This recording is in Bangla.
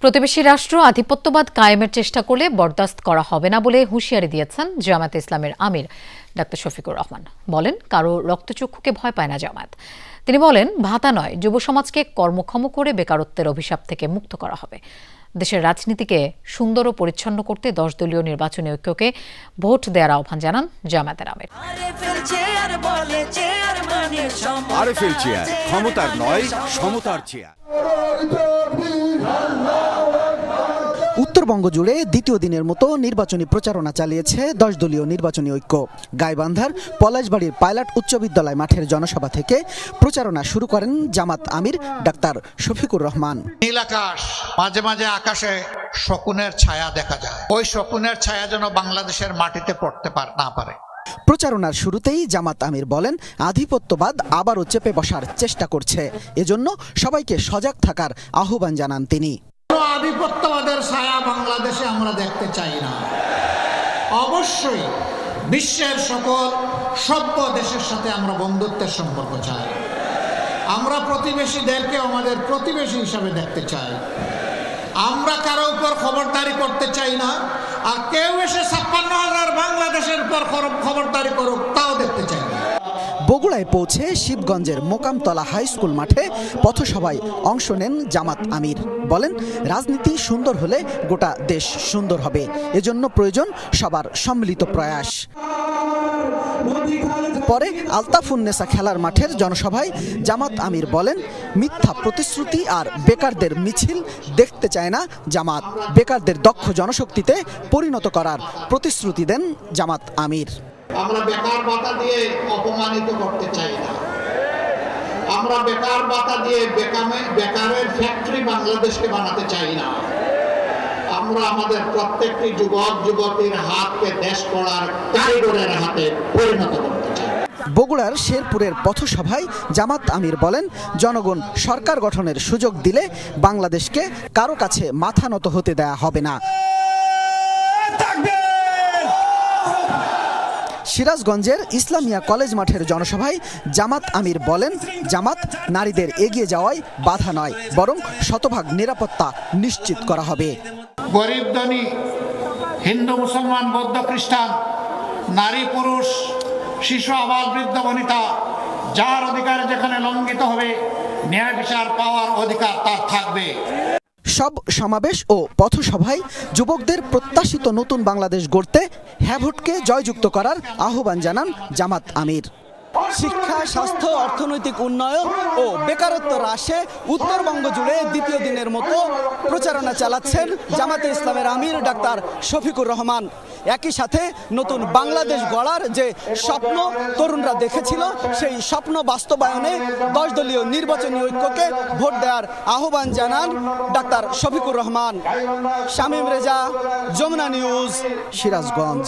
প্রতিবেশী রাষ্ট্র আধিপত্যবাদ কায়েমের চেষ্টা করলে বরদাস্ত করা হবে না বলে হুঁশিয়ারি দিয়েছেন জামায়াতে ইসলামের আমির ডাক্তার শফিকুর রহমান। বলেন, কারো রক্তচক্ষুকে ভয় পায় না জামায়াত। তিনি বলেন, ভাতা নয়, যুব সমাজকে কর্মক্ষম করে বেকারত্বের অভিশাপ থেকে মুক্ত করা হবে। দেশের রাজনীতিকে সুন্দর ও পরিচ্ছন্ন করতে 10 দলীয় নির্বাচনী ঐক্যকে ভোট দেওয়ার আহ্বান জানান জামায়াতের আমির। আরএফএল চেয়ার, ক্ষমতার নয়, সমতার চেয়ার। উত্তরবঙ্গ জুড়ে দ্বিতীয় দিনের মতো নির্বাচনী প্রচারণা চালিয়েছে 10 দলীয় নির্বাচনী ঐক্য। গাইবান্ধার পলাশবাড়ির পাইলট উচ্চ বিদ্যালয় মাঠের জনসভা থেকে প্রচারণা শুরু করেন জামাত আমির ডাক্তার শফিকুর রহমান। নীল আকাশ, মাঝে মাঝে আকাশে শকুনের ছায়া দেখা যায়। ওই শকুনের ছায়া যেন বাংলাদেশের মাটিতে পড়তে না পারে। প্রচারণার শুরুতেই জামাত আমির বলেন, আধিপত্যবাদ আবারও চেপে বসার চেষ্টা করছে, এজন্য সবাইকে সজাগ থাকার আহ্বান জানান তিনি। আধিপত্যবাদের ছায়া বাংলাদেশে আমরা দেখতে চাই না। অবশ্যই বিশ্বের সকল সভ্য দেশের সাথে আমরা বন্ধুত্বের সম্পর্ক চাই। আমরা প্রতিবেশীদেরকে আমাদের প্রতিবেশী হিসাবে দেখতে চাই। আমরা কারো উপর খবরদারি করতে চাই না, আর কেউ এসে 56,000 বাংলাদেশের উপর খবরদারি করুক তাও দেখতে চাই না। বগুড়ায় পৌঁছে শিবগঞ্জের মোকামতলা হাই স্কুল মাঠে পথসভায় অংশ নেন জামাত আমির। বলেন, রাজনীতি সুন্দর হলে গোটা দেশ সুন্দর হবে, এজন্য প্রয়োজন সবার সম্মিলিত প্রয়াস। পরে আলতাফুন্নেসা খেলার মাঠের জনসভায় জামাত আমির বলেন, মিথ্যা প্রতিশ্রুতি আর বেকারদের মিছিল দেখতে চায় না জামাত। বেকারদের দক্ষ জনশক্তিতে পরিণত করার প্রতিশ্রুতি দেন জামাত আমির। আমরা বেকার ভাতা দিয়ে অপমানিত করতে চাই না। আমরা বেকার ভাতা দিয়ে বেকারের ফ্যাক্টরি বাংলাদেশকে বানাতে চাই না। আমরা আমাদের প্রত্যেকটি যুবক যুবতীর হাতকে দেশ গড়ার কারিগরের হাতে পরিণত করতে চাই। বগুড়ার শেরপুরের পথসভায় জামাত আমির বলেন, জনগণ সরকার গঠনের সুযোগ দিলে বাংলাদেশকে কারো কাছে মাথা নত হতে দেয়া হবে না। সিরাজগঞ্জের ইসলামিয়া কলেজ মাঠের জনসভায় জামাত আমির বলেন, জামাত নারীদের এগিয়ে যাওয়ায় বাধা নয়, বরং শতভাগ নিরাপত্তা নিশ্চিত করা হবে। গরিব ধনী, হিন্দু মুসলমান বৌদ্ধ খ্রিস্টান, নারী পুরুষ, শিশু আবাল বৃদ্ধ বনিতা, যার অধিকার যেখানে লঙ্ঘিত হবে ন্যায় বিচার পাওয়ার অধিকার তার থাকবে। সব সমাবেশ ও পথসভায় যুবকদের প্রত্যাশিত নতুন বাংলাদেশ গড়তে হ্যাঁ ভোটকে জয়যুক্ত করার আহ্বান জানান জামাত আমির। শিক্ষা, স্বাস্থ্য, অর্থনৈতিক উন্নয়ন ও বেকারত্ব হ্রাসে উত্তরবঙ্গ জুড়ে দ্বিতীয় দিনের মতো প্রচারণা চালাচ্ছেন জামাতে ইসলামের আমির ডাক্তার শফিকুর রহমান। একই সাথে নতুন বাংলাদেশ গড়ার যে স্বপ্ন তরুণরা দেখেছিল, সেই স্বপ্ন বাস্তবায়নে 10 দলীয় নির্বাচনী ঐক্যকে ভোট দেওয়ার আহ্বান জানান ডাক্তার শফিকুর রহমান। শামীম রেজা, যমুনা নিউজ, সিরাজগঞ্জ।